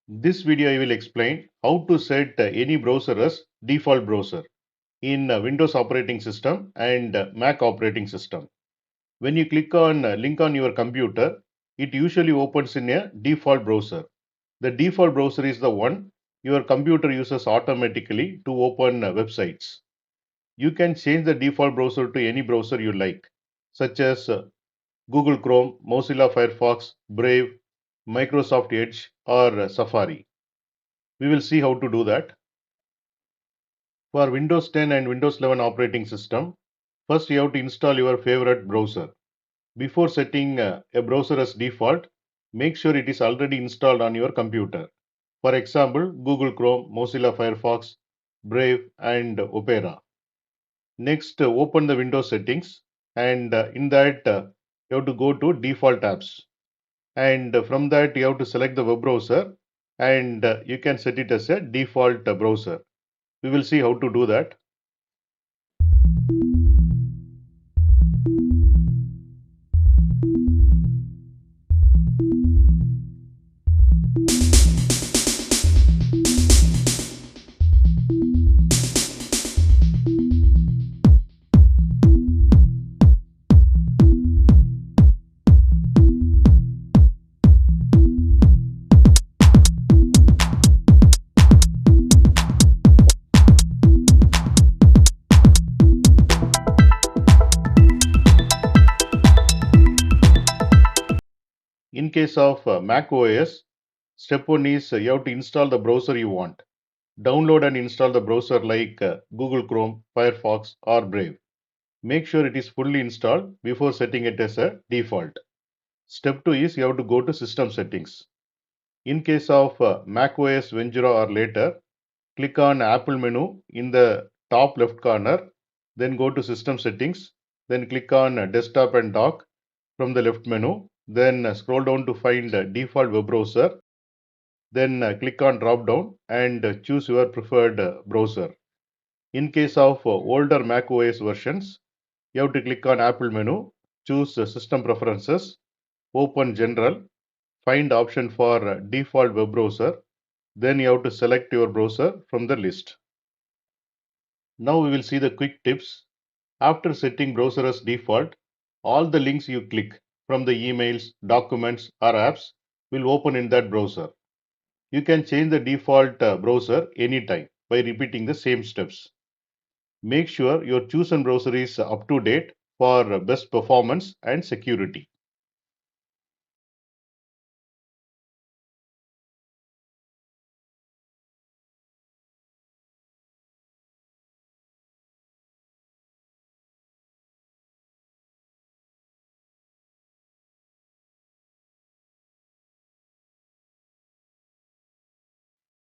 This video I will explain how to set any browser as default browser in Windows operating system and Mac operating system. When you click on link on your computer, it usually opens in a default browser. The default browser is the one your computer uses automatically to open websites. You can change the default browser to any browser you like, such as Google Chrome, Mozilla Firefox, Brave, Microsoft Edge, or Safari. We will see how to do that. For Windows 10 and Windows 11 operating system, first you have to install your favorite browser. Before setting a browser as default, make sure it is already installed on your computer. For example, Google Chrome, Mozilla Firefox, Brave, and Opera. Next, open the Windows settings, and in that, you have to go to Default Apps. And from that, you have to select the web browser, and you can set it as a default browser. We will see how to do that. In case of macOS, step 1 is you have to install the browser you want. Download and install the browser like Google Chrome, Firefox, or Brave. Make sure it is fully installed before setting it as a default. Step 2 is you have to go to System Settings. In case of macOS Ventura or later, click on Apple menu in the top left corner, then go to System Settings, then click on Desktop and Dock from the left menu, then scroll down to find default web browser, then click on drop down and choose your preferred browser. In case of older macOS versions, you have to click on Apple menu, choose System Preferences, open General, find option for default web browser, then you have to select your browser from the list. Now we will see the quick tips. After setting browser as default, all the links you click from the emails, documents or apps will open in that browser. You can change the default browser anytime by repeating the same steps. Make sure your chosen browser is up to date for best performance and security.